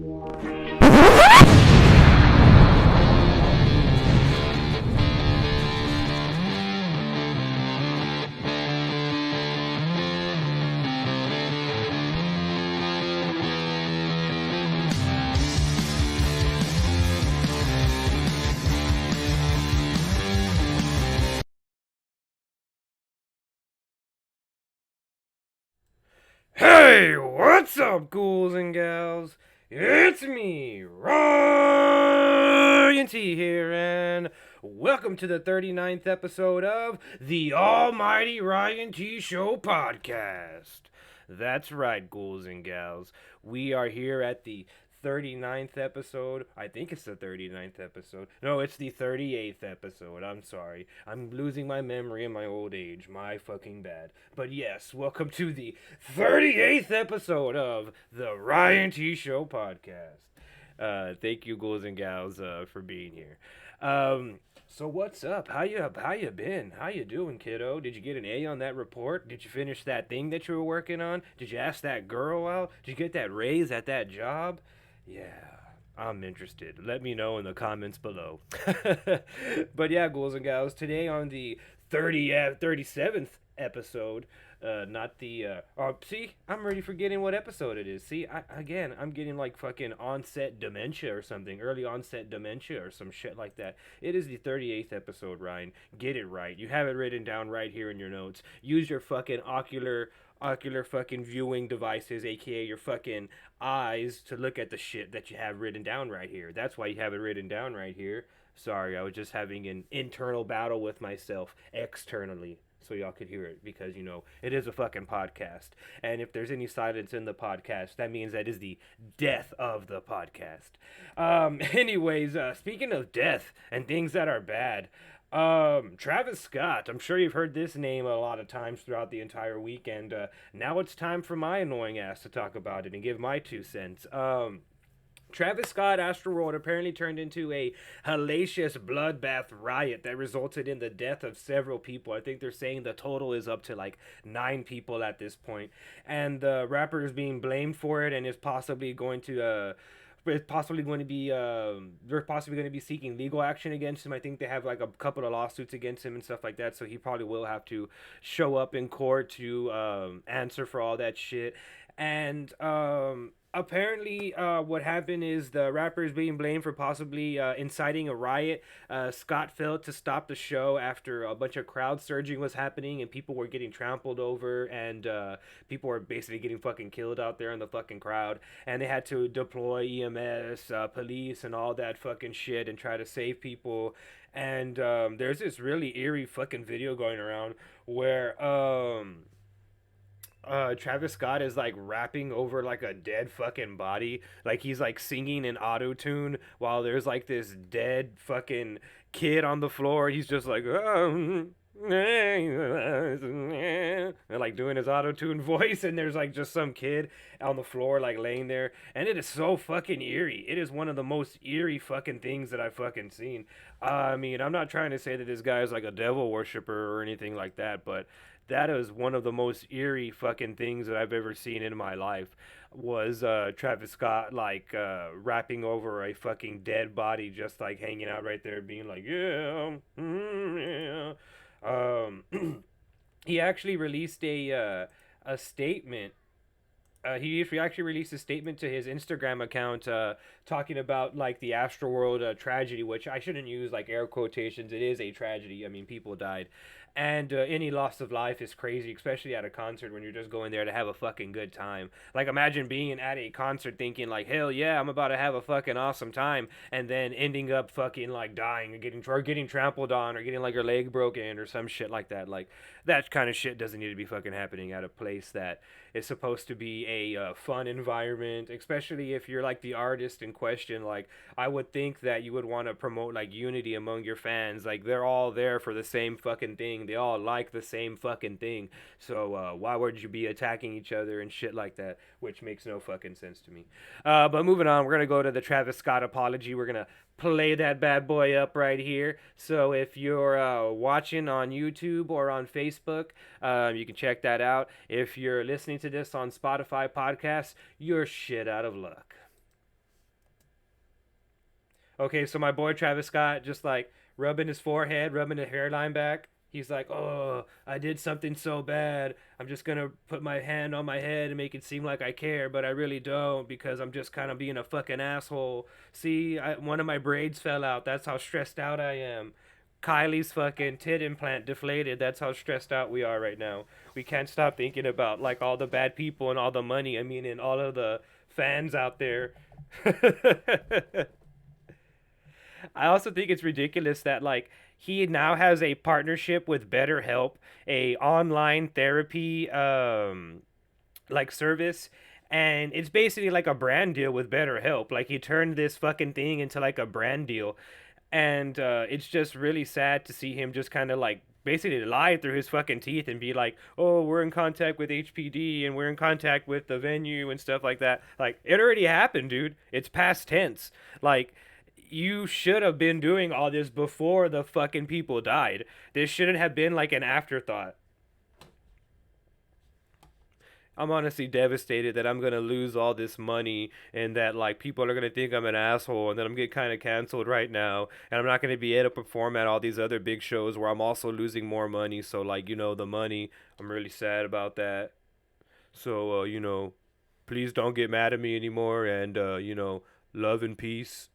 Hey, what's up, ghouls and gals? It's me, Ryan T here, and welcome to the 39th episode of the Almighty Ryan T Show podcast. That's right, ghouls and gals. We are here at the 39th episode. I think it's the 39th episode. No, it's the 38th episode. I'm sorry. I'm losing my memory in my old age. My fucking bad. But yes, welcome to the 38th episode of the Ryan T Show podcast. Thank you, ghouls and gals, for being here. So what's up? How you been? How you doing, kiddo? Did you get an A on that report? Did you finish that thing that you were working on? Did you ask that girl out? Did you get that raise at that job? Yeah, I'm interested. Let me know in the comments below. But yeah, ghouls and gals, today on the 37th episode, not the, see, I'm already forgetting what episode it is. See, I'm getting like fucking onset dementia or something, early onset dementia or some shit like that. It is the 38th episode, Ryan. Get it right. You have it written down right here in your notes. Use your fucking ocular fucking viewing devices, aka your fucking eyes, to look at the shit that you have written down right here. That's why you have it written down right here. Sorry, I was just having an internal battle with myself externally. So y'all could hear it because, it is a fucking podcast. And if there's any silence in the podcast, that means that is the death of the podcast. Anyways, speaking of death and things that are bad, Travis Scott. I'm sure you've heard this name a lot of times throughout the entire week, and now it's time for my annoying ass to talk about it and give my 2 cents. Travis Scott Astroworld apparently turned into a hellacious bloodbath riot that resulted in the death of several people. I think they're saying the total is up to like 9 people at this point, and the rapper is being blamed for it and is possibly going to it's possibly going to be they're possibly going to be seeking legal action against him. I think they have like a couple of lawsuits against him and stuff like that, so he probably will have to show up in court to answer for all that shit. And apparently what happened is the rapper is being blamed for possibly inciting a riot. Scott failed to stop the show after a bunch of crowd surging was happening and people were getting trampled over, and people were basically getting fucking killed out there in the fucking crowd, and they had to deploy EMS, police, and all that fucking shit and try to save people. And there's this really eerie fucking video going around where Travis Scott is like rapping over like a dead fucking body. Like he's like singing in auto tune while there's like this dead fucking kid on the floor. He's just like, and like doing his auto tune voice, and there's like just some kid on the floor like laying there, and it is so fucking eerie. It is one of the most eerie fucking things that I've fucking seen. I mean, I'm not trying to say that this guy is like a devil worshiper or anything like that, but that is one of the most eerie fucking things that I've ever seen in my life. Was Travis Scott like rapping over a fucking dead body, just like hanging out right there, being like, yeah, yeah. He actually released a statement. He actually released a statement to his Instagram account, talking about like the Astroworld tragedy, which I shouldn't use like air quotations. It is a tragedy. I mean, people died, and any loss of life is crazy, especially at a concert when you're just going there to have a fucking good time. Like imagine being at a concert thinking like, hell yeah, I'm about to have a fucking awesome time, and then ending up fucking like dying or getting trampled on or getting like your leg broken or some shit like that. Like that kind of shit doesn't need to be fucking happening at a place that is supposed to be a fun environment, especially if you're like the artist in question. Like I would think that you would want to promote like unity among your fans. Like they're all there for the same fucking thing. They all like the same fucking thing. So why would you be attacking each other and shit like that? Which makes no fucking sense to me. But moving on, we're gonna go to the Travis Scott apology. We're gonna play that bad boy up right here. So if you're watching on YouTube or on Facebook, you can check that out. If you're listening to this on Spotify podcasts, you're shit out of luck. Okay, so my boy Travis Scott just like rubbing his forehead, rubbing the hairline back. He's like, "Oh, I did something so bad. I'm just gonna put my hand on my head and make it seem like I care, but I really don't because I'm just kind of being a fucking asshole. See, one of my braids fell out. That's how stressed out I am. Kylie's fucking tit implant deflated. That's how stressed out we are right now. We can't stop thinking about like all the bad people and all the money. I mean, and all of the fans out there." I also think it's ridiculous that like he now has a partnership with BetterHelp, a online therapy like service, and it's basically like a brand deal with BetterHelp. Like he turned this fucking thing into like a brand deal, and it's just really sad to see him just kind of like basically lie through his fucking teeth and be like, "Oh, we're in contact with HPD and we're in contact with the venue and stuff like that." Like it already happened, dude. It's past tense. Like you should have been doing all this before the fucking people died. This shouldn't have been like an afterthought. I'm honestly devastated that I'm gonna lose all this money and that like people are gonna think I'm an asshole and that I'm getting kind of canceled right now and I'm not gonna be able to perform at all these other big shows where I'm also losing more money. So like the money, I'm really sad about that. So please don't get mad at me anymore and love and peace.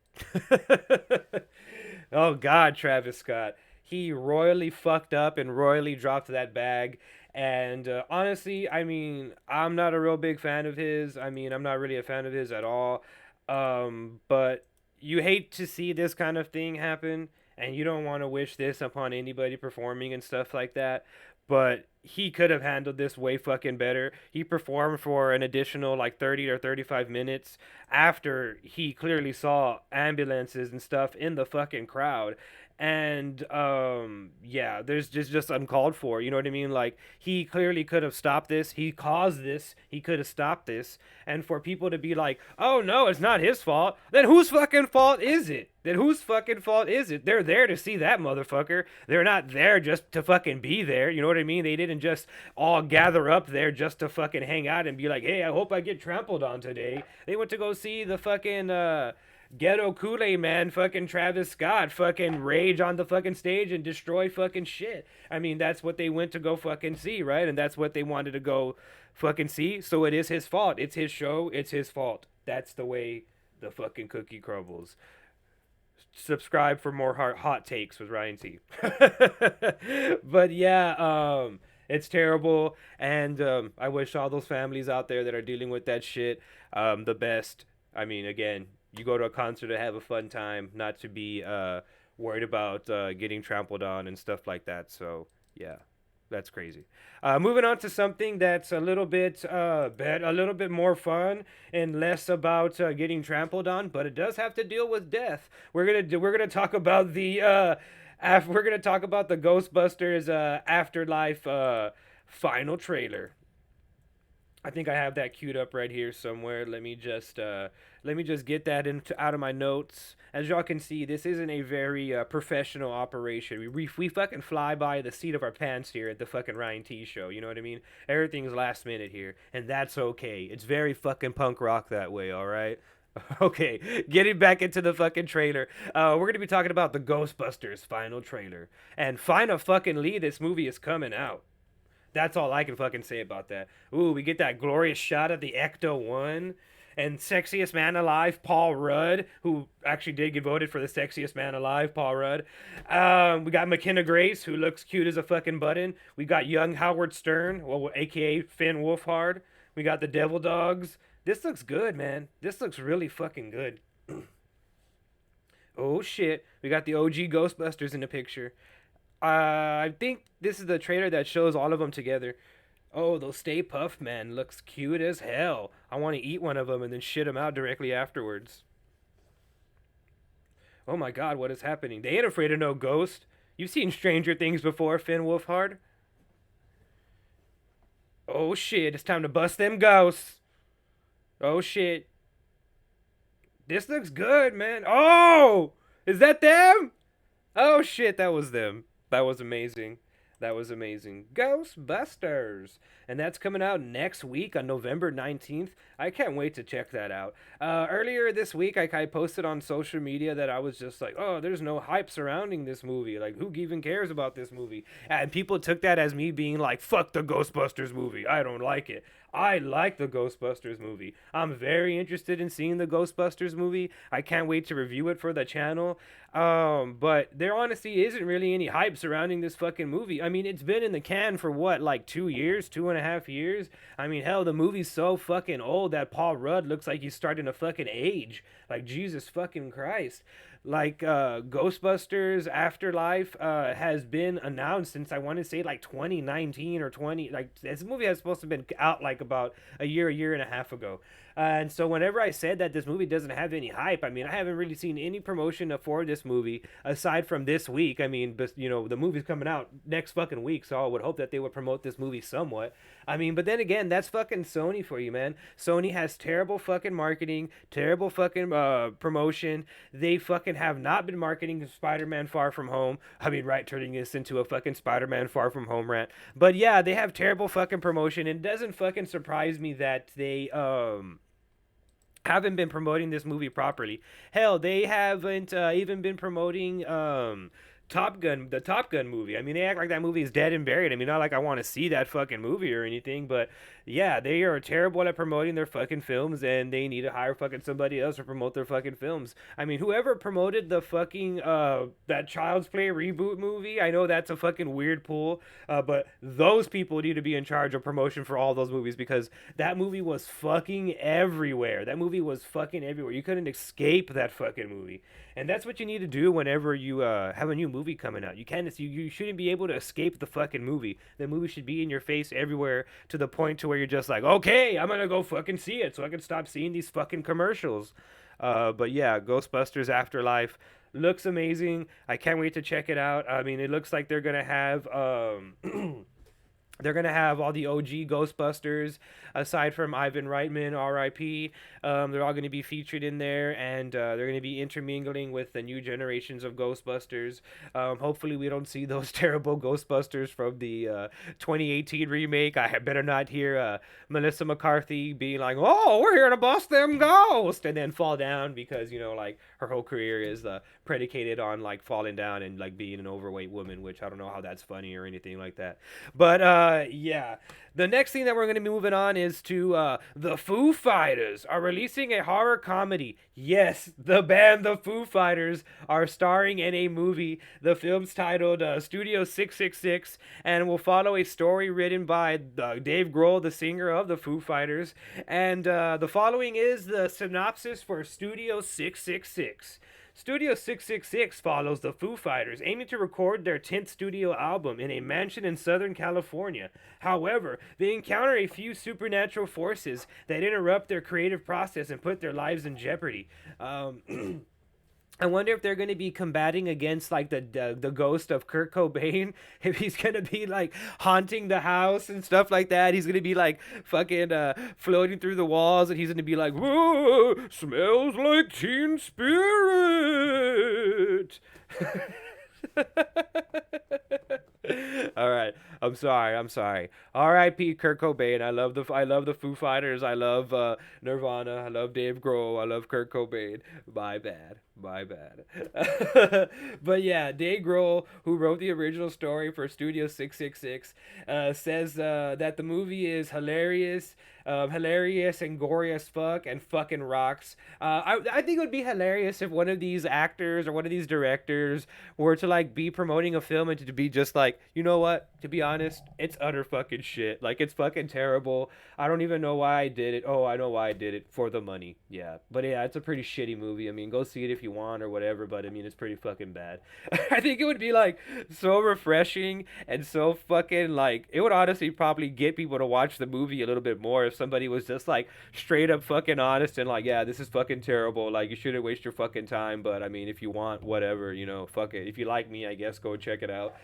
Oh God, Travis Scott. He royally fucked up and royally dropped that bag. And honestly, I mean, I'm not a real big fan of his. I mean, I'm not really a fan of his at all. But you hate to see this kind of thing happen, and you don't want to wish this upon anybody performing and stuff like that. But he could have handled this way fucking better. He performed for an additional like 30 or 35 minutes after he clearly saw ambulances and stuff in the fucking crowd. And yeah, there's just uncalled for, you know what I mean? Like he clearly could have stopped this. He caused this. He could have stopped this. And for people to be like, "Oh no, it's not his fault." Then whose fucking fault is it? Then whose fucking fault is it? They're there to see that motherfucker. They're not there just to fucking be there. You know what I mean? They didn't just all gather up there just to fucking hang out and be like, "Hey, I hope I get trampled on today." They went to go see the fucking ghetto Kool-Aid man fucking Travis Scott fucking rage on the fucking stage and destroy fucking shit. I mean, that's what they went to go fucking see, right? And that's what they wanted to go fucking see. So it is his fault. It's his show. It's his fault. That's the way the fucking cookie crumbles. Subscribe for more hot takes with Ryan T. But yeah, it's terrible, and I wish all those families out there that are dealing with that shit the best. I mean, again, you go to a concert to have a fun time, not to be worried about getting trampled on and stuff like that. So yeah, that's crazy. Moving on to something that's a little bit more fun and less about getting trampled on, but it does have to deal with death. We're gonna talk about we're gonna talk about the Ghostbusters Afterlife final trailer. I think I have that queued up right here somewhere. Let me just get that out of my notes. As y'all can see, this isn't a very professional operation. We fucking fly by the seat of our pants here at the fucking Ryan T show. You know what I mean? Everything's last minute here, and that's okay. It's very fucking punk rock that way. All right. Okay, getting back into the fucking trailer. We're gonna be talking about the Ghostbusters final trailer, and find a fucking lead. This movie is coming out. That's all I can fucking say about that. Ooh, we get that glorious shot of the Ecto 1 and sexiest man alive, Paul Rudd, who actually did get voted for the sexiest man alive, Paul Rudd. We got McKenna Grace, who looks cute as a fucking button. We got young Howard Stern, well, aka Finn Wolfhard. We got the Devil Dogs. This looks good, man. This looks really fucking good. Oh shit, we got the OG Ghostbusters in the picture. I think this is the trailer that shows all of them together. Oh, those Stay Puft Man looks cute as hell. I want to eat one of them and then shit them out directly afterwards. Oh my god, what is happening? They ain't afraid of no ghost. You've seen Stranger Things before, Finn Wolfhard. Oh shit, it's time to bust them ghosts. Oh shit. This looks good, man. Oh! Is that them? Oh shit, that was them. That was amazing. That was amazing. Ghostbusters. and that's coming out next week on November 19th. I can't wait to check that out. Earlier this week, I posted on social media that I was just like, oh, there's no hype surrounding this movie. Like, who even cares about this movie? And people took that as me being like, fuck the Ghostbusters movie. I don't like it. I like the Ghostbusters movie. I'm very interested in seeing the Ghostbusters movie. I can't wait to review it for the channel. But there honestly isn't really any hype surrounding this fucking movie. I mean, it's been in the can for what, like 2 years, 2.5 years? I mean, hell, the movie's so fucking old that Paul Rudd looks like he's starting to fucking age. Like, Jesus fucking Christ. Like, Ghostbusters Afterlife has been announced since I want to say like 2019 or 20. Like, this movie has supposed to have been out like about a year and a half ago. And so whenever I said that this movie doesn't have any hype, I mean, I haven't really seen any promotion for this movie aside from this week. I mean, but you know, the movie's coming out next fucking week, so I would hope that they would promote this movie somewhat. I mean, but then again, that's fucking Sony for you, man. Sony has terrible fucking marketing, terrible fucking promotion. They fucking have not been marketing Spider-Man Far From Home. I mean, right, turning this into a fucking Spider-Man Far From Home rant. But yeah, they have terrible fucking promotion. It doesn't fucking surprise me that they haven't been promoting this movie properly. Hell, they haven't even been promoting Top Gun, the Top Gun movie. I mean, they act like that movie is dead and buried. I mean, not like I want to see that fucking movie or anything, but yeah, they are terrible at promoting their fucking films, and they need to hire fucking somebody else to promote their fucking films. I mean, whoever promoted the fucking that Child's Play reboot movie, I know that's a fucking weird pull, but those people need to be in charge of promotion for all those movies, because that movie was fucking everywhere. That movie was fucking everywhere. You couldn't escape that fucking movie. And that's what you need to do whenever you have a new movie coming out. You shouldn't be able to escape the fucking movie. The movie should be in your face everywhere, to the point to where you're just like, okay, I'm gonna go fucking see it so I can stop seeing these fucking commercials. But yeah, Ghostbusters Afterlife looks amazing. I can't wait to check it out. I mean, it looks like they're gonna have they're gonna have all the OG Ghostbusters, aside from Ivan Reitman, R.I.P. They're all gonna be featured in there, and they're gonna be intermingling with the new generations of Ghostbusters. Hopefully, we don't see those terrible Ghostbusters from the 2018 remake. I better not hear Melissa McCarthy being like, "Oh, we're here to bust them ghosts," and then fall down, because you know, like, her whole career is predicated on like falling down and like being an overweight woman, which I don't know how that's funny or anything like that. But yeah. The next thing that we're going to be moving on is to the Foo Fighters are releasing a horror comedy. Yes, the band The Foo Fighters are starring in a movie. The film's titled Studio 666, and will follow a story written by Dave Grohl, the singer of the Foo Fighters. And the following is the synopsis for Studio 666. Studio 666 follows the Foo Fighters, aiming to record their 10th studio album in a mansion in Southern California. However, they encounter a few supernatural forces that interrupt their creative process and put their lives in jeopardy. I wonder if they're going to be combating against like the ghost of Kurt Cobain. If he's going to be like haunting the house and stuff like that. He's going to be like fucking floating through the walls, and he's going to be like, "Whoa, smells like Teen Spirit." All right, I'm sorry. R.I.P. Kurt Cobain. I love the Foo Fighters. I love Nirvana. I love Dave Grohl. I love Kurt Cobain. My bad. But yeah, Dave Grohl, who wrote the original story for Studio 666, says that the movie is hilarious and gory as fuck, and fucking rocks. I think it would be hilarious if one of these actors or one of these directors were to like be promoting a film and to be just like, you know what? To be honest, it's utter fucking shit. Like, it's fucking terrible. I don't even know why I did it. Oh, I know why I did it. For the money. Yeah. But yeah, it's a pretty shitty movie. I mean, go see it if you want or whatever, but I mean, it's pretty fucking bad. I think it would be like so refreshing and so fucking like, it would honestly probably get people to watch the movie a little bit more if somebody was just like straight up fucking honest and like, yeah, this is fucking terrible. Like, you shouldn't waste your fucking time, but I mean, if you want, whatever, you know, fuck it. If you like me, I guess go check it out.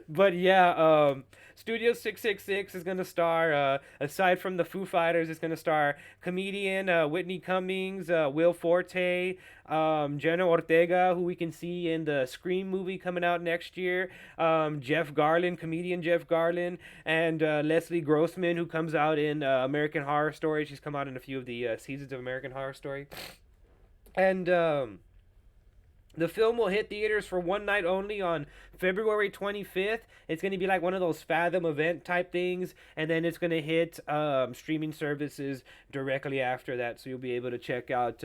But But yeah, Studio 666 is gonna star. Aside from the Foo Fighters, it's gonna star comedian Whitney Cummings, Will Forte, Jenna Ortega, who we can see in the Scream movie coming out next year. Jeff Garlin, comedian Jeff Garlin, and Leslie Grossman, who comes out in American Horror Story. She's come out in a few of the seasons of American Horror Story. And the film will hit theaters for one night only on February 25th. It's going to be like one of those Fathom event type things, and then it's going to hit streaming services directly after that. So you'll be able to check out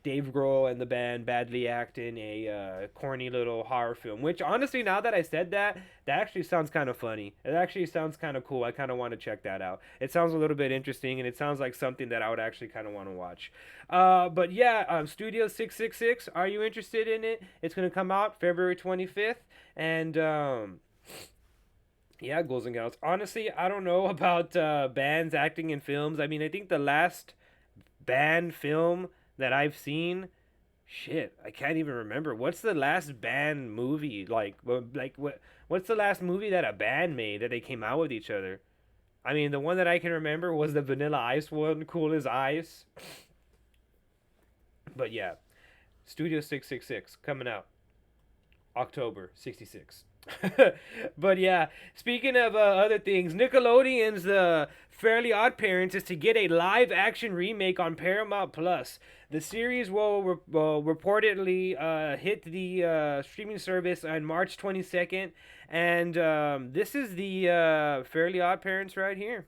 Dave Grohl and the band Badly Acting, a corny little horror film. Which, honestly, now that I said that, that actually sounds kind of funny. It actually sounds kind of cool. I kind of want to check that out. It sounds a little bit interesting, and it sounds like something that I would actually kind of want to watch. But yeah, Studio 666, are you interested in it? It's going to come out February 25th. And yeah, Ghouls and Gals. Honestly, I don't know about bands acting in films. I mean, I think the last band film that I've seen, shit, I can't even remember. What's the last band movie? What's the last movie that a band made that they came out with each other? I mean, the one that I can remember was the Vanilla Ice one, Cool as Ice. But yeah, Studio 666 coming out October 66. But yeah, speaking of other things, Nickelodeon's The Fairly Odd Parents is to get a live action remake on Paramount Plus. The series will reportedly hit the streaming service on March 22nd, and this is the Fairly Odd Parents right here.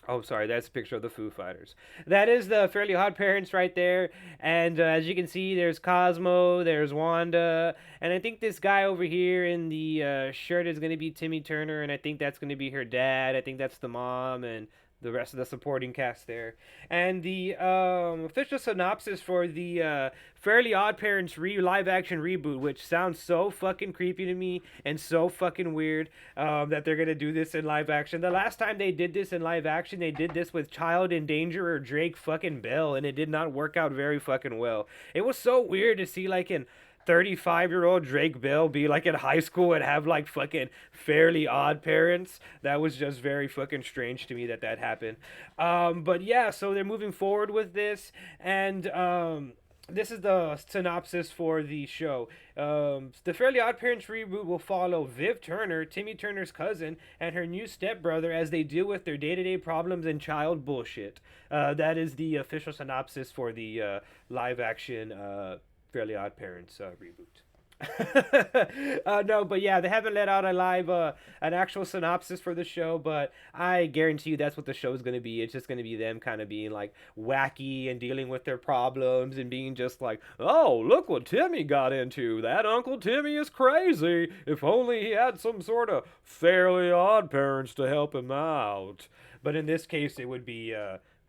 Oh, sorry, that's a picture of the Foo Fighters. That is the Fairly Odd Parents right there. And as you can see, there's Cosmo, there's Wanda, and I think this guy over here in the shirt is going to be Timmy Turner, and I think that's going to be her dad. I think that's the mom, and the rest of the supporting cast there. And the official synopsis for the Fairly Odd Parents live action reboot, which sounds so fucking creepy to me and so fucking weird that they're gonna do this in live action. The last time they did this in live action, they did this with Child Endangerer Drake fucking Bell, and it did not work out very fucking well. It was so weird to see like in 35-year-old Drake Bell be like in high school and have like fucking Fairly Odd Parents. That was just very fucking strange to me that that happened. But yeah, so they're moving forward with this, and this is the synopsis for the show. The Fairly Odd Parents reboot will follow Viv Turner, Timmy Turner's cousin, and her new stepbrother as they deal with their day-to-day problems and child bullshit. That is the official synopsis for the live-action Fairly Odd Parents reboot. No, but yeah, they haven't let out a live, an actual synopsis for the show, but I guarantee you that's what the show is going to be. It's just going to be them kind of being like wacky and dealing with their problems and being just like, oh, look what Timmy got into. That Uncle Timmy is crazy. If only he had some sort of Fairly Odd Parents to help him out. But in this case, it would be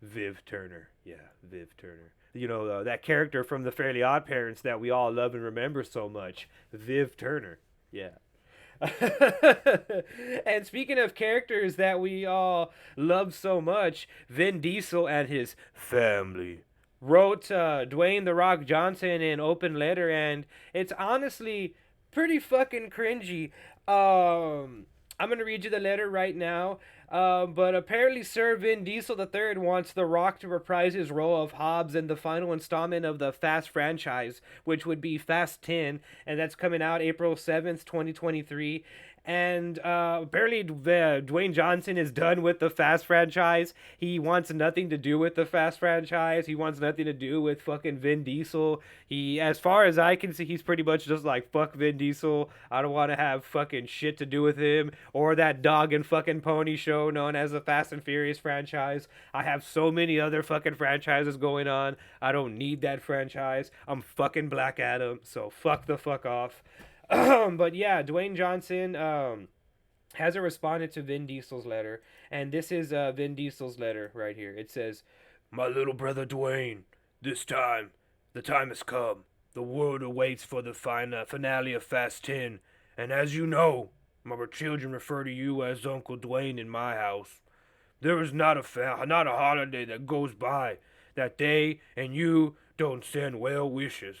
Viv Turner. Yeah, Viv Turner. You know, that character from the Fairly Odd Parents that we all love and remember so much, Viv Turner. Yeah. And speaking of characters that we all love so much, Vin Diesel and his family wrote Dwayne The Rock Johnson an open letter, and it's honestly pretty fucking cringy. I'm gonna read you the letter right now. But apparently, Sir Vin Diesel III wants The Rock to reprise his role of Hobbs in the final installment of the Fast franchise, which would be Fast 10, and that's coming out April 7th, 2023. And apparently, Dwayne Johnson is done with the Fast franchise. He wants nothing to do with the Fast franchise. He wants nothing to do with fucking Vin Diesel. He, as far as I can see, he's pretty much just like, fuck Vin Diesel. I don't want to have fucking shit to do with him or that dog and fucking pony show known as the Fast and Furious franchise. I have so many other fucking franchises going on. I don't need that franchise. I'm fucking Black Adam, so fuck the fuck off. But yeah, Dwayne Johnson hasn't responded to Vin Diesel's letter, and this is Vin Diesel's letter right here. It says, "My little brother Dwayne, this time, the time has come. The world awaits for the finale of Fast 10, and as you know, our children refer to you as Uncle Dwayne in my house. There is not a holiday that goes by that they and you don't send well wishes.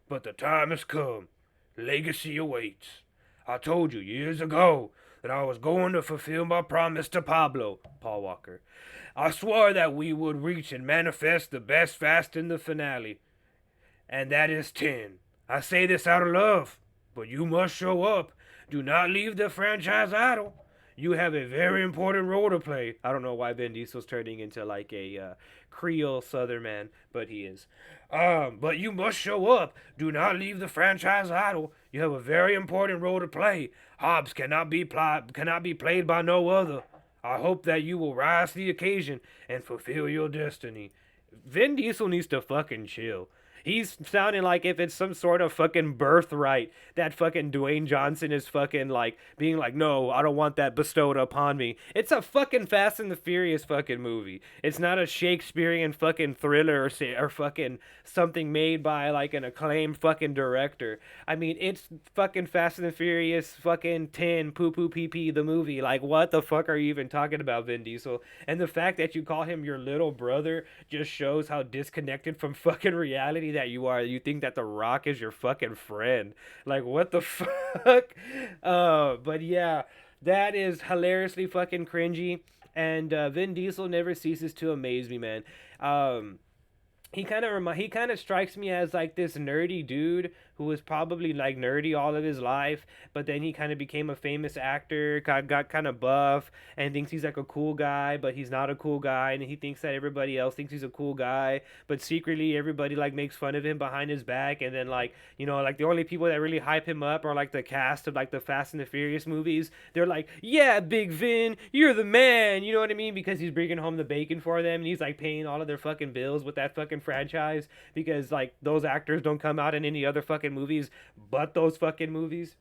But the time has come. Legacy awaits. I told you years ago that I was going to fulfill my promise to Pablo, Paul Walker. I swore that we would reach and manifest the best fast in the finale, and that is 10. I say this out of love, but you must show up. Do not leave the franchise idle. You have a very important role to play. I don't know why Vin Diesel's turning into like a Creole Southern man, but he is. But you must show up. Do not leave the franchise idle. You have a very important role to play. Hobbs cannot be played by no other. I hope that you will rise to the occasion and fulfill your destiny. Vin Diesel needs to fucking chill. He's sounding like if it's some sort of fucking birthright that fucking Dwayne Johnson is fucking like being like, no, I don't want that bestowed upon me. It's a fucking Fast and the Furious fucking movie. It's not a Shakespearean fucking thriller or fucking something made by like an acclaimed fucking director. I mean, it's fucking Fast and the Furious fucking 10 poo poo pee pee the movie. Like, what the fuck are you even talking about, Vin Diesel? And the fact that you call him your little brother just shows how disconnected from fucking reality that you are. You think that The Rock is your fucking friend. Like, what the fuck? But yeah, that is hilariously fucking cringy. And Vin Diesel never ceases to amaze me, man. He kind of strikes me as like this nerdy dude who was probably like nerdy all of his life, but then he kind of became a famous actor, got kind of buff, and thinks he's like a cool guy, but he's not a cool guy, and he thinks that everybody else thinks he's a cool guy, but secretly everybody like makes fun of him behind his back, and then like, you know, like the only people that really hype him up are like the cast of like the Fast and the Furious movies. They're like, yeah, Big Vin, you're the man, you know what I mean? Because he's bringing home the bacon for them, and he's like paying all of their fucking bills with that fucking franchise, because like those actors don't come out in any other fucking movies but those fucking movies.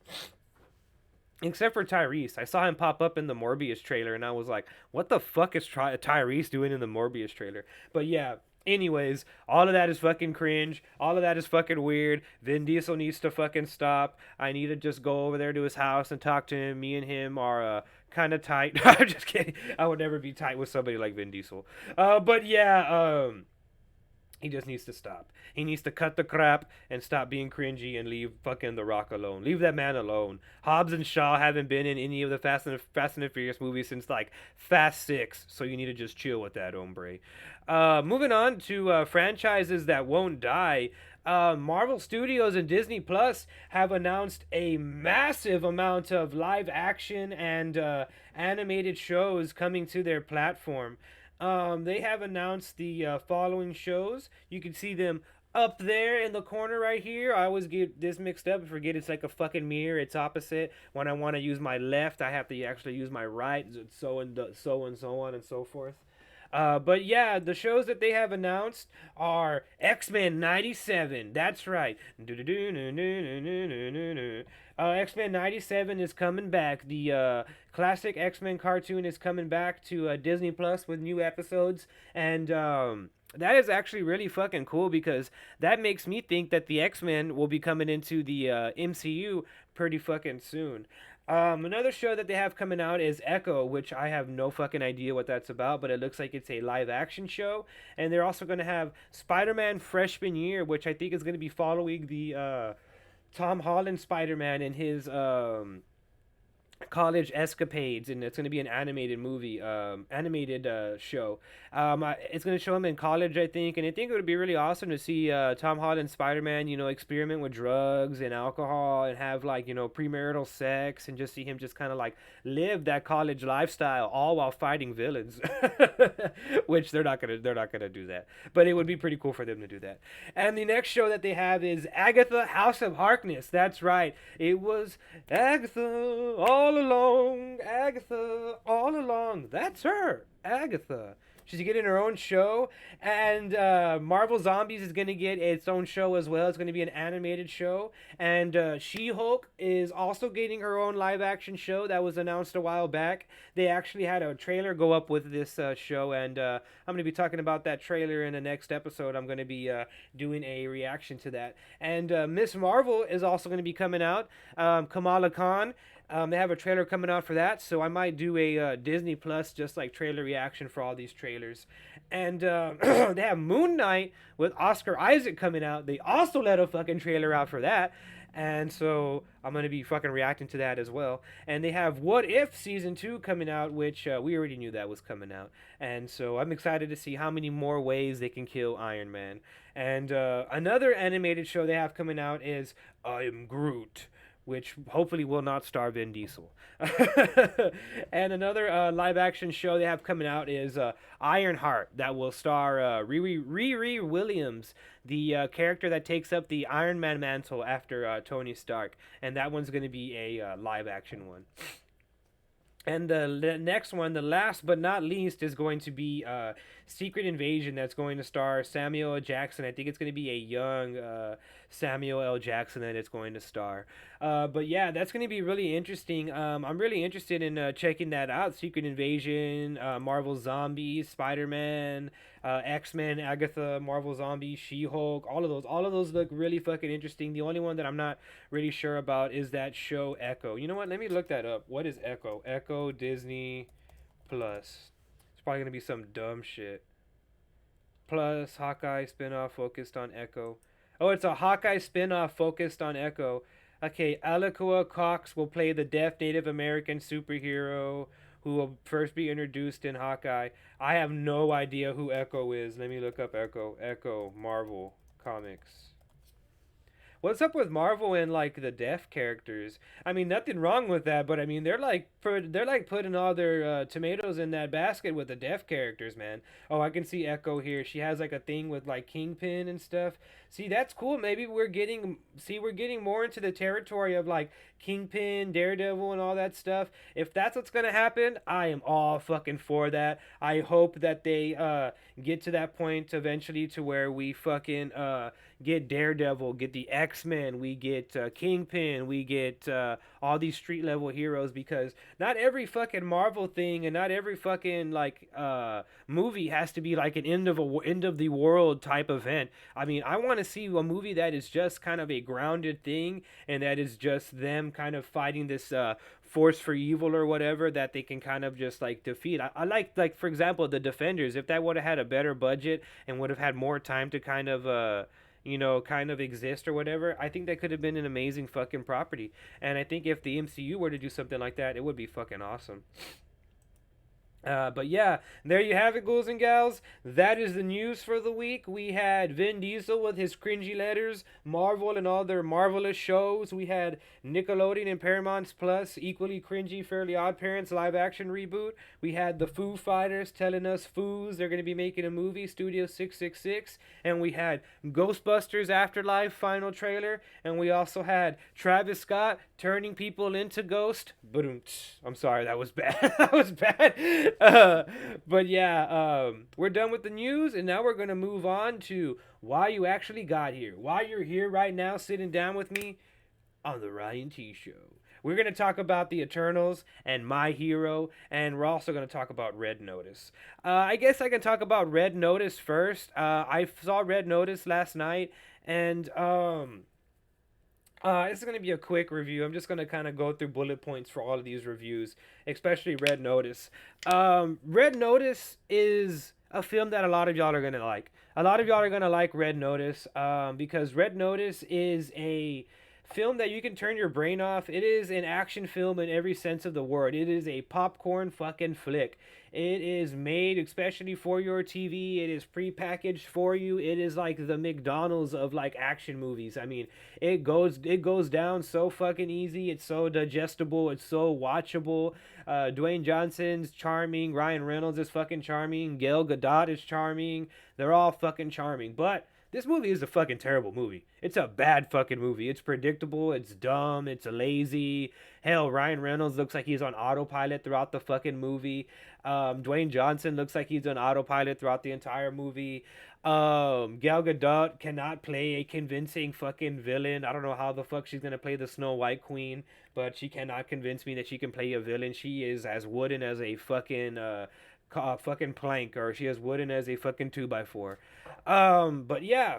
Except for Tyrese. I saw him pop up in the Morbius trailer and I was like, what the fuck is Tyrese doing in the Morbius trailer? But yeah, anyways, all of that is fucking cringe. All of that is fucking weird. Vin Diesel needs to fucking stop. I need to just go over there to his house and talk to him. Me and him are kind of tight. I'm just kidding. I would never be tight with somebody like Vin Diesel. But yeah, he just needs to stop. He needs to cut the crap and stop being cringy and leave fucking The Rock alone. Leave that man alone. Hobbs and Shaw haven't been in any of the Fast and the Furious movies since like Fast 6, so you need to just chill with that, hombre. Moving on to franchises that won't die. Marvel Studios and Disney Plus have announced a massive amount of live action and animated shows coming to their platform. They have announced the following shows. You can see them up there in the corner right here. I always get this mixed up and forget it's like a fucking mirror. It's opposite. When I want to use my left, I have to actually use my right. So and so on and so forth. But yeah, the shows that they have announced are X-Men 97. That's right. X-Men 97 is coming back. The classic X-Men cartoon is coming back to Disney Plus with new episodes. And that is actually really fucking cool because that makes me think that the X-Men will be coming into the MCU pretty fucking soon. Another show that they have coming out is Echo, which I have no fucking idea what that's about, but it looks like it's a live action show. And they're also going to have Spider-Man Freshman Year, which I think is going to be following the Tom Holland Spider-Man in his college escapades, and it's going to be an animated movie, animated show. It's going to show him in college, I think, and I think it would be really awesome to see Tom Holland Spider-Man, you know, experiment with drugs and alcohol and have like, you know, premarital sex, and just see him just kind of like live that college lifestyle, all while fighting villains, which they're not gonna do that, but it would be pretty cool for them to do that. And the next show that they have is Agatha House of Harkness. That's right, it was Agatha all along, Agatha all along. That's her, Agatha. She's getting her own show, and Marvel Zombies is going to get its own show as well. It's going to be an animated show, and She-Hulk is also getting her own live-action show that was announced a while back. They actually had a trailer go up with this show, and I'm going to be talking about that trailer in the next episode. I'm going to be doing a reaction to that. And Miss Marvel is also going to be coming out. Kamala Khan. They have a trailer coming out for that, so I might do a Disney Plus just like trailer reaction for all these trailers. And they have Moon Knight with Oscar Isaac coming out. They also let a fucking trailer out for that. And so I'm gonna be fucking reacting to that as well. And they have What If season 2 coming out, which we already knew that was coming out. And so I'm excited to see how many more ways they can kill Iron Man. And another animated show they have coming out is I Am Groot, which hopefully will not star Vin Diesel. And another live action show they have coming out is Ironheart, that will star Riri Williams, the character that takes up the Iron Man mantle after Tony Stark. And that one's going to be a live action one. And the next one, the last but not least, is going to be Secret Invasion. That's going to star Samuel L. Jackson. I think it's going to be a young Samuel L. Jackson that it's going to star. But yeah, that's going to be really interesting. I'm really interested in checking that out. Secret Invasion, Marvel Zombies, Spider Man, X Men, Agatha, Marvel Zombies, She Hulk. All of those look really fucking interesting. The only one that I'm not really sure about is that show Echo. You know what? Let me look that up. What is Echo? Echo Disney Plus. It's probably gonna be some dumb shit. Plus Hawkeye spinoff focused on Echo. Oh, it's a Hawkeye spinoff focused on Echo. Okay, Alakua Cox will play the deaf Native American superhero who will first be introduced in Hawkeye. I have no idea who Echo is. Let me look up Echo. Echo Marvel Comics. What's up with Marvel and like the deaf characters? I mean, nothing wrong with that, but I mean, they're like putting all their tomatoes in that basket with the deaf characters, man. Oh, I can see Echo here. She has like a thing with like Kingpin and stuff. See, that's cool. Maybe we're getting more into the territory of like Kingpin, Daredevil, and all that stuff. If that's what's gonna happen, I am all fucking for that. I hope that they get to that point eventually to where we fucking get Daredevil, get the X Men, we get Kingpin, we get all these street level heroes, because not every fucking Marvel thing and not every fucking like movie has to be like an end of the world type event. I mean, I want to see a movie that is just kind of a grounded thing, and that is just them kind of fighting this force for evil or whatever that they can kind of just like defeat. I like for example the Defenders. If that would have had a better budget and would have had more time to kind of kind of exist or whatever, I think that could have been an amazing fucking property. And I think if the MCU were to do something like that, it would be fucking awesome. But yeah, there you have it, ghouls and gals. That is the news for the week. We had Vin Diesel with his cringy letters, Marvel and all their marvelous shows. We had Nickelodeon and Paramount Plus, equally cringy, Fairly Odd Parents live action reboot. We had the Foo Fighters telling us foos they're going to be making a movie, Studio 666. And we had Ghostbusters Afterlife final trailer. And we also had Travis Scott turning people into ghost. I'm sorry, that was bad. That was bad. But yeah, we're done with the news, and now we're gonna move on to why you actually got here. Why you're here right now, sitting down with me on the Ryan T Show. We're gonna talk about the Eternals and My Hero, and we're also gonna talk about Red Notice. I guess I can talk about Red Notice first. I saw Red Notice last night, and it's going to be a quick review. I'm just going to kind of go through bullet points for all of these reviews, especially Red Notice. Red Notice is a film that a lot of y'all are going to like. A lot of y'all are going to like Red Notice because Red Notice is a film that you can turn your brain off. It is an action film in every sense of the word. It is a popcorn fucking flick. It is made especially for your TV. It is pre-packaged for you. It is like the McDonald's of like action movies. I mean, it goes down so fucking easy. It's so digestible. It's so watchable. Dwayne Johnson's charming. Ryan Reynolds is fucking charming. Gail Gadot is charming. They're all fucking charming. But this movie is a fucking terrible movie. It's a bad fucking movie. It's predictable. It's dumb. It's lazy. Hell, Ryan Reynolds looks like he's on autopilot throughout the fucking movie. Dwayne Johnson looks like he's on autopilot throughout the entire movie. Gal Gadot cannot play a convincing fucking villain. I don't know how the fuck she's gonna play the Snow White Queen, but she cannot convince me that she can play a villain. She is as wooden as a fucking plank, or she as wooden as a fucking 2x4. But yeah.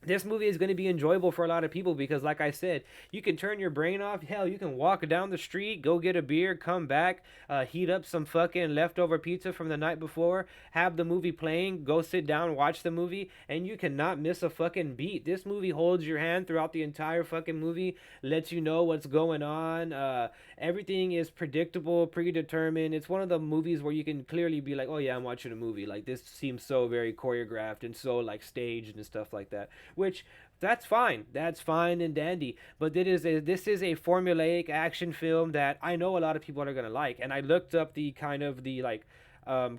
this movie is going to be enjoyable for a lot of people because, like I said, you can turn your brain off. Hell, you can walk down the street, go get a beer, come back, heat up some fucking leftover pizza from the night before, have the movie playing, go sit down, watch the movie, and you cannot miss a fucking beat. This movie holds your hand throughout the entire fucking movie, lets you know what's going on. Everything is predictable, predetermined. It's one of the movies where you can clearly be like, oh yeah, I'm watching a movie. Like, this seems so very choreographed and so like staged and stuff like that, which that's fine. That's fine and dandy. But this is a formulaic action film that I know a lot of people are gonna like. And I looked up the kind of the like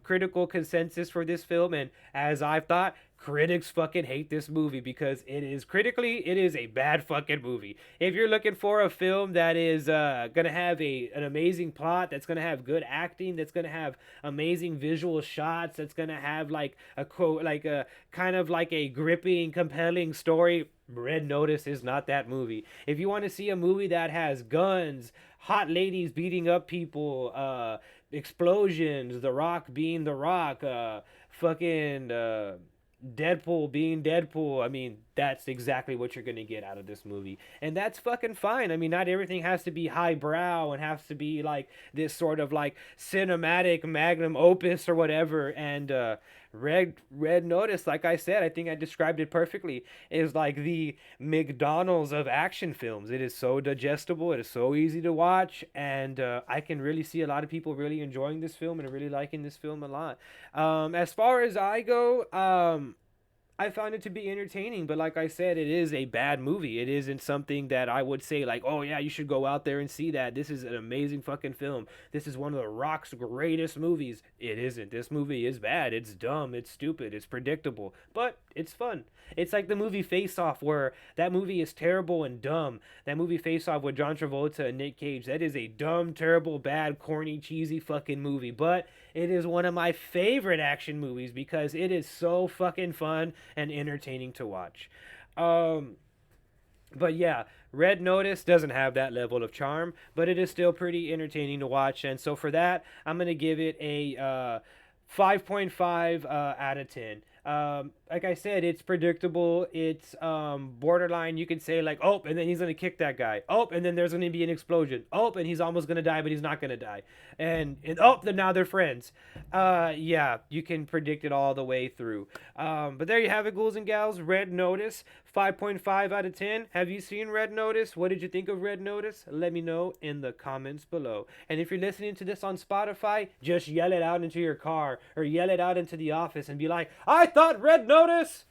critical consensus for this film, and as I've thought, critics fucking hate this movie because it is a bad fucking movie. If you're looking for a film that is gonna have an amazing plot, that's gonna have good acting, that's gonna have amazing visual shots, that's gonna have like a kind of like a gripping, compelling story, Red Notice is not that movie. If you want to see a movie that has guns, hot ladies beating up people, explosions, The Rock being The Rock, fucking Deadpool being Deadpool. I mean, that's exactly what you're gonna get out of this movie, and that's fucking fine. I mean, not everything has to be highbrow and has to be like this sort of like cinematic magnum opus or whatever. And Red Notice, like I said, I think I described it perfectly. Is like the McDonald's of action films. It is so digestible. It is so easy to watch, and I can really see a lot of people really enjoying this film and really liking this film a lot. As far as I go, I found it to be entertaining, but like I said, it is a bad movie. It isn't something that I would say like, oh yeah, you should go out there and see that. This is an amazing fucking film. This is one of the Rock's greatest movies. It isn't. This movie is bad. It's dumb. It's stupid. It's predictable, but it's fun. It's like the movie Face Off, where that movie is terrible and dumb. That movie Face Off with John Travolta and Nick Cage. That is a dumb, terrible, bad, corny, cheesy fucking movie, but it is one of my favorite action movies because it is so fucking fun and entertaining to watch. Um, but yeah, Red Notice doesn't have that level of charm, but it is still pretty entertaining to watch. And so for that, I'm gonna give it a 5.5 out of 10. Like I said, it's predictable. It's borderline. You can say like, oh, and then he's gonna kick that guy. Oh, and then there's gonna be an explosion. Oh, and he's almost gonna die, but he's not gonna die. And oh, then now they're friends. Yeah, you can predict it all the way through. But there you have it, ghouls and gals. Red Notice, 5.5 out of 10. Have you seen Red Notice? What did you think of Red Notice? Let me know in the comments below. And if you're listening to this on Spotify, just yell it out into your car or yell it out into the office and be like, I thought Red Notice.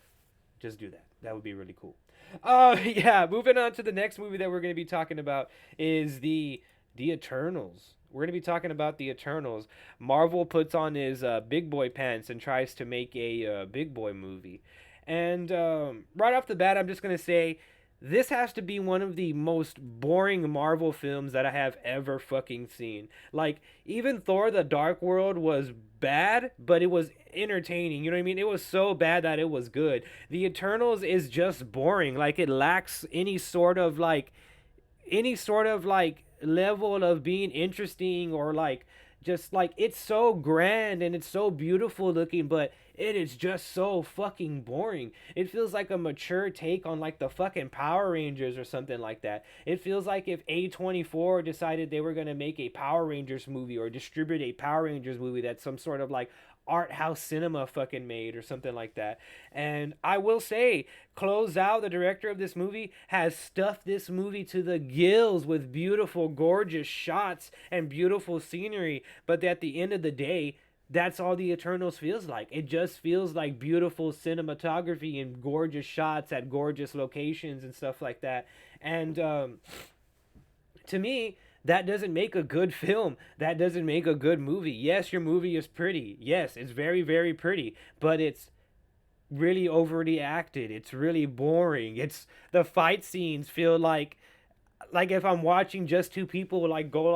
Just do that. That would be really cool. Yeah, moving on to the next movie that we're going to be talking about is the Eternals. We're going to be talking about the Eternals. Marvel puts on his big boy pants and tries to make a big boy movie. And right off the bat, I'm just going to say this has to be one of the most boring Marvel films that I have ever fucking seen. Like, even Thor the Dark World was bad, but it was entertaining. You know what I mean? It was so bad that it was good. The Eternals is just boring. Like, it lacks any sort of level of being interesting or like just like it's so grand and it's so beautiful looking, but it is just so fucking boring. It feels like a mature take on like the fucking Power Rangers or something like that. It feels like if A24 decided they were going to make a Power Rangers movie or distribute a Power Rangers movie that's some sort of like art house cinema fucking made or something like that. And I will say, Close Out, the director of this movie, has stuffed this movie to the gills with beautiful, gorgeous shots and beautiful scenery. But at the end of the day, that's all the Eternals feels like. It just feels like beautiful cinematography and gorgeous shots at gorgeous locations and stuff like that. And to me, that doesn't make a good film. That doesn't make a good movie. Yes, your movie is pretty. Yes, it's very, very pretty. But it's really overly acted. It's really boring. It's the fight scenes feel like if I'm watching just two people like go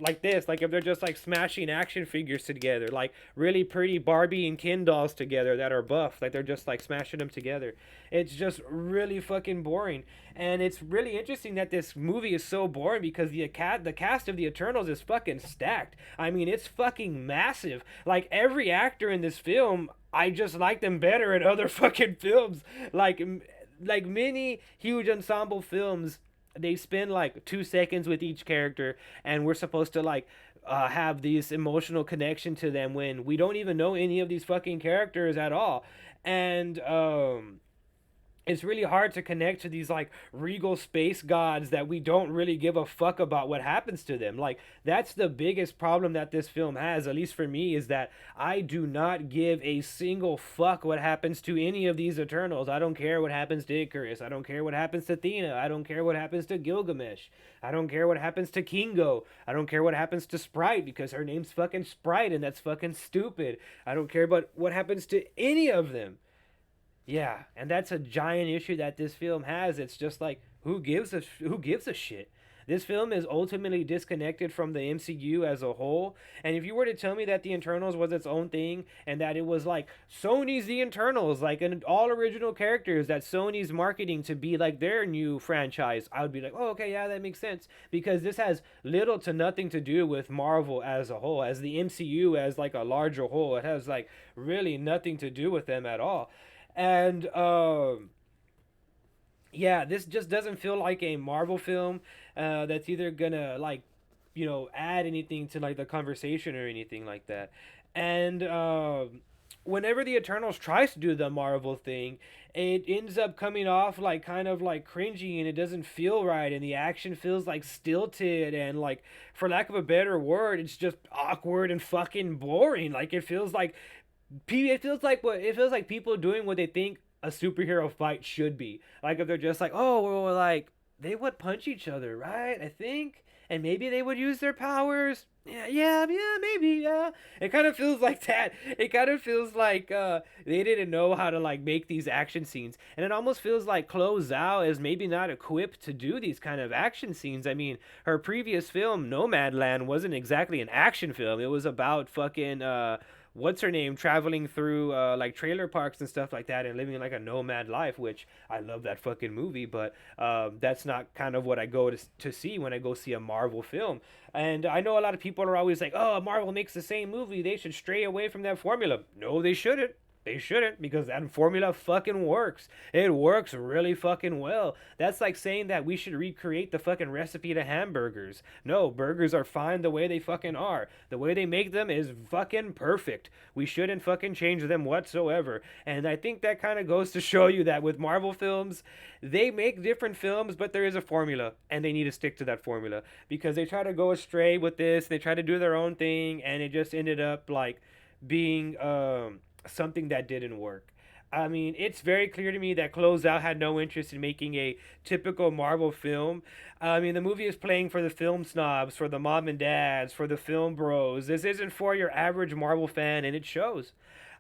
like this, like if they're just like smashing action figures together, like really pretty Barbie and Ken dolls together that are buff, like they're just like smashing them together. It's just really fucking boring. And it's really interesting that this movie is so boring because the cast of the Eternals is fucking stacked. I mean, it's fucking massive. Like every actor in this film, I just like them better in other fucking films. Like many huge ensemble films, they spend like 2 seconds with each character, and we're supposed to like have these emotional connection to them when we don't even know any of these fucking characters at all. And it's really hard to connect to these like regal space gods that we don't really give a fuck about what happens to them. Like that's the biggest problem that this film has, at least for me, is that I do not give a single fuck what happens to any of these Eternals. I don't care what happens to Icarus. I don't care what happens to Athena. I don't care what happens to Gilgamesh. I don't care what happens to Kingo. I don't care what happens to Sprite because her name's fucking Sprite and that's fucking stupid. I don't care about what happens to any of them. Yeah, and that's a giant issue that this film has. It's just like who gives a shit? This film is ultimately disconnected from the MCU as a whole. And if you were to tell me that the Internals was its own thing and that it was like Sony's The Internals, like an all original characters that Sony's marketing to be like their new franchise, I would be like, oh, okay, yeah, that makes sense. Because this has little to nothing to do with Marvel as a whole, as the MCU as like a larger whole. It has like really nothing to do with them at all. And yeah, this just doesn't feel like a Marvel film that's either gonna like, add anything to like the conversation or anything like that. And whenever the Eternals tries to do the Marvel thing, it ends up coming off like kind of like cringy and it doesn't feel right and the action feels like stilted and like, for lack of a better word, it's just awkward and fucking boring. Like it feels like people doing what they think a superhero fight should be. Like if they're just like, oh, well, like they would punch each other, right? I think, and maybe they would use their powers. Yeah, maybe, yeah. It kind of feels like that. It kind of feels like they didn't know how to like make these action scenes, and it almost feels like Chloe Zhao is maybe not equipped to do these kind of action scenes. I mean, her previous film Nomadland wasn't exactly an action film. It was about fucking what's her name traveling through like trailer parks and stuff like that and living like a nomad life, which I love that fucking movie, but that's not kind of what I go to see when I go see a Marvel film. And I know a lot of people are always like, oh, Marvel makes the same movie, they should stray away from that formula. No, they shouldn't. They shouldn't, because that formula fucking works. It works really fucking well. That's like saying that we should recreate the fucking recipe to hamburgers. No, burgers are fine the way they fucking are. The way they make them is fucking perfect. We shouldn't fucking change them whatsoever. And I think that kind of goes to show you that with Marvel films, they make different films, but there is a formula, and they need to stick to that formula. Because they try to go astray with this, they try to do their own thing, and it just ended up like being something that didn't work. I mean, it's very clear to me that Chloe Zhao had no interest in making a typical Marvel film. I mean, the movie is playing for the film snobs, for the mom and dads, for the film bros. This isn't for your average Marvel fan, and it shows.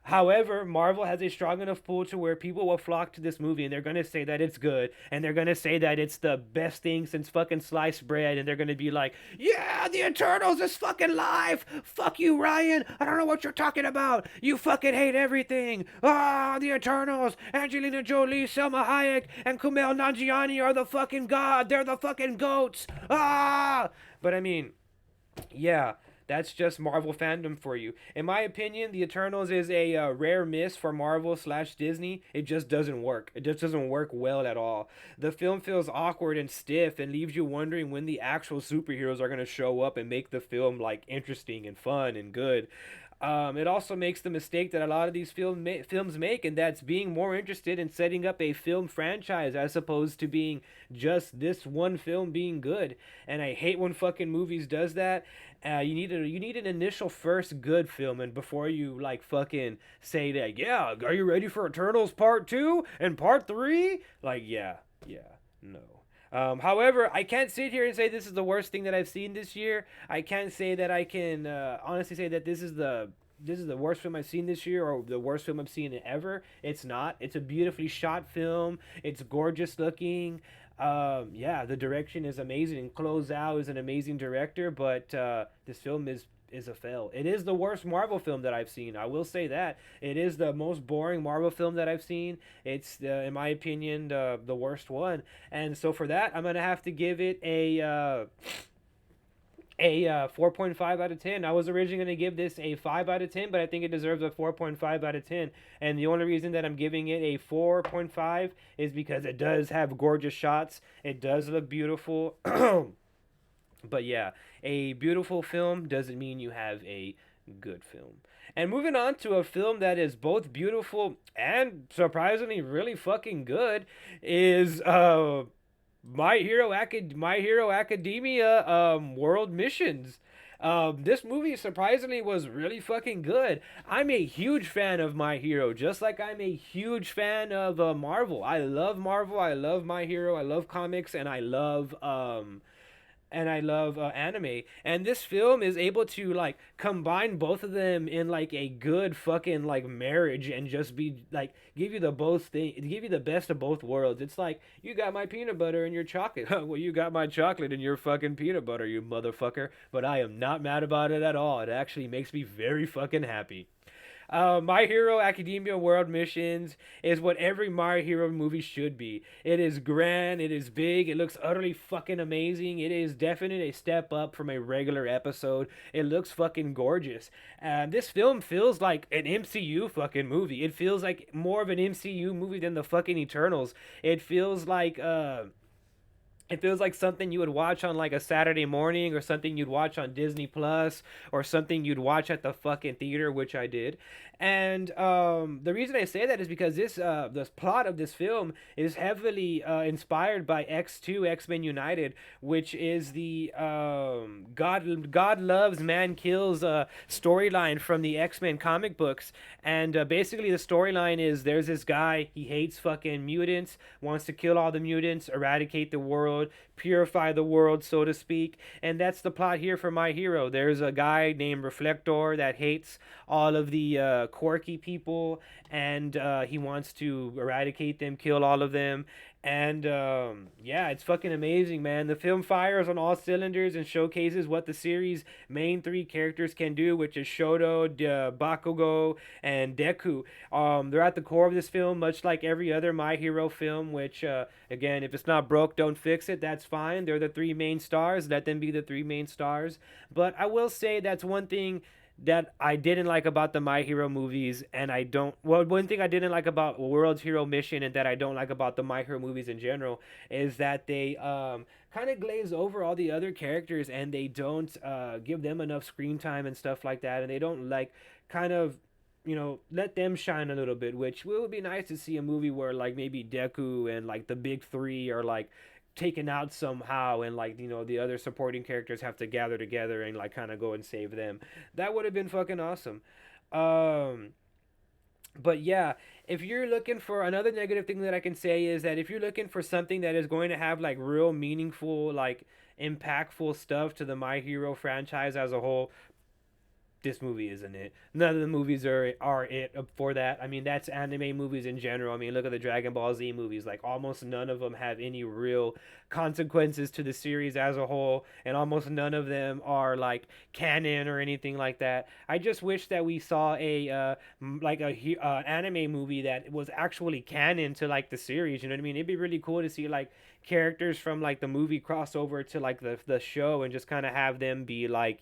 However, Marvel has a strong enough pull to where people will flock to this movie and they're going to say that it's good and they're going to say that it's the best thing since fucking sliced bread and they're going to be like, yeah, the Eternals is fucking live. Fuck you, Ryan. I don't know what you're talking about. You fucking hate everything. Ah, the Eternals, Angelina Jolie, Selma Hayek, and Kumail Nanjiani are the fucking god. They're the fucking goats. Ah! But I mean, yeah, that's just Marvel fandom for you. In my opinion, The Eternals is a rare miss for Marvel slash Disney. It just doesn't work. It just doesn't work well at all. The film feels awkward and stiff and leaves you wondering when the actual superheroes are going to show up and make the film like interesting and fun and good. It also makes the mistake that a lot of these films make, and that's being more interested in setting up a film franchise as opposed to being just this one film being good. And I hate when fucking movies does that. You need an initial first good film, and before you like fucking say that, yeah, are you ready for Eternals Part 2 and Part 3? Like, yeah, no. However, I can't sit here and say this is the worst thing that I've seen this year. I can't say that I can honestly say that this is the worst film I've seen this year or the worst film I've seen ever. It's not. It's a beautifully shot film. It's gorgeous looking. Yeah, the direction is amazing. And Chloe Zhao is an amazing director, but this film is a fail. It is the worst Marvel film that I've seen. I will say that it is the most boring Marvel film that I've seen. It's in my opinion the worst one, and so for that I'm gonna have to give it a 4.5 out of 10. I was originally going to give this a 5 out of 10, but I think it deserves a 4.5 out of 10. And the only reason that I'm giving it a 4.5 is because it does have gorgeous shots. It does look beautiful. But yeah, a beautiful film doesn't mean you have a good film. And moving on to a film that is both beautiful and surprisingly really fucking good is My Hero Academia World Missions. This movie surprisingly was really fucking good. I'm a huge fan of My Hero, just like I'm a huge fan of Marvel. I love Marvel. I love My Hero. I love comics, and I love anime. And this film is able to like combine both of them in like a good fucking like marriage and just be like give you the best of both worlds. It's like you got my peanut butter and your chocolate. Well, you got my chocolate and your fucking peanut butter, you motherfucker. But I am not mad about it at all. It actually makes me very fucking happy. My Hero Academia World Missions is what every My Hero movie should be. It is grand, it is big, it looks utterly fucking amazing. It is definitely a step up from a regular episode. It looks fucking gorgeous. This film feels like an MCU fucking movie. It feels like more of an MCU movie than the fucking Eternals. It feels like something you would watch on like a Saturday morning or something you'd watch on Disney Plus or something you'd watch at the fucking theater, which I did. And the reason I say that is because this plot of this film is heavily inspired by X2 X-Men United, which is the God loves man kills storyline from the X-Men comic books. And basically the storyline is there's this guy, he hates fucking mutants, wants to kill all the mutants, eradicate the world, purify the world, so to speak. And that's the plot here for My Hero. There's a guy named Reflector that hates all of the quirky people, and he wants to eradicate them, kill all of them. And yeah, it's fucking amazing, man. The film fires on all cylinders and showcases what the series' main three characters can do, which is Shoto, Bakugo, and Deku. They're at the core of this film, much like every other My Hero film, which, again, if it's not broke, don't fix it. That's fine. They're the three main stars. Let them be the three main stars. But I will say that's one thing that I didn't like about the My Hero movies, and I don't. Well, one thing I didn't like about World's Hero Mission, and that I don't like about the My Hero movies in general, is that they kind of glaze over all the other characters, and they don't give them enough screen time and stuff like that, and they don't like kind of let them shine a little bit, which would be nice to see a movie where like maybe Deku and like the big three are like taken out somehow, and like the other supporting characters have to gather together and like kind of go and save them. That would have been fucking awesome. um but yeah, if you're looking for another negative thing that I can say is that if you're looking for something that is going to have like real meaningful, like impactful stuff to the My Hero franchise as a whole, this movie isn't it. None of the movies are it for that. I mean, that's anime movies in general. I mean, look at the Dragon Ball Z movies. Like, almost none of them have any real consequences to the series as a whole, and almost none of them are like canon or anything like that. I just wish that we saw a anime movie that was actually canon to like the series. You know what I mean? It'd be really cool to see like characters from like the movie crossover to like the show, and just kind of have them be like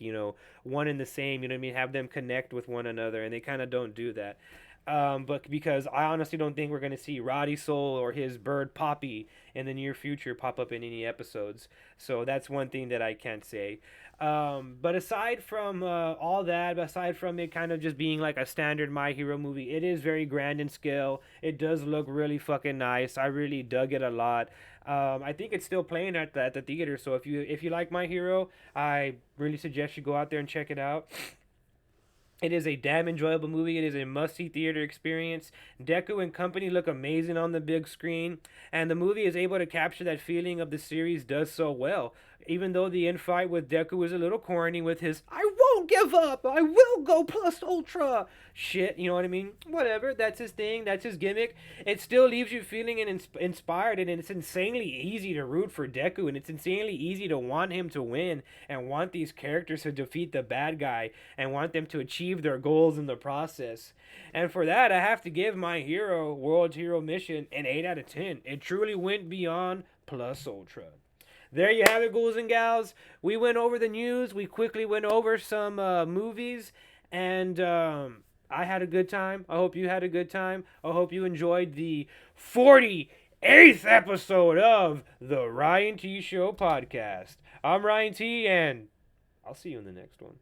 one and the same. You know what I mean? Have them connect with one another, and they kind of don't do that. But because I honestly don't think we're gonna see Roddy Soul or his bird Poppy in the near future pop up in any episodes, so that's one thing that I can't say. But aside from all that, aside from it kind of just being like a standard My Hero movie, it is very grand in scale. It does look really fucking nice. I really dug it a lot. I think it's still playing at the theater. So if you like My Hero, I really suggest you go out there and check it out. It is a damn enjoyable movie. It is a must-see theater experience. Deku and company look amazing on the big screen, and the movie is able to capture that feeling of the series does so well. Even though the end fight with Deku is a little corny with his "I won't won't give up. I will go plus ultra. Shit, you know what I mean? Whatever. That's his thing. That's his gimmick. It still leaves you feeling inspired, and it's insanely easy to root for Deku, and it's insanely easy to want him to win and want these characters to defeat the bad guy and want them to achieve their goals in the process. And for that, I have to give My Hero World Hero Mission an 8 out of 10. It truly went beyond plus ultra. There you have it, ghouls and gals. We went over the news. We quickly went over some movies, and I had a good time. I hope you had a good time. I hope you enjoyed the 48th episode of the Ryan T Show podcast. I'm Ryan T, and I'll see you in the next one.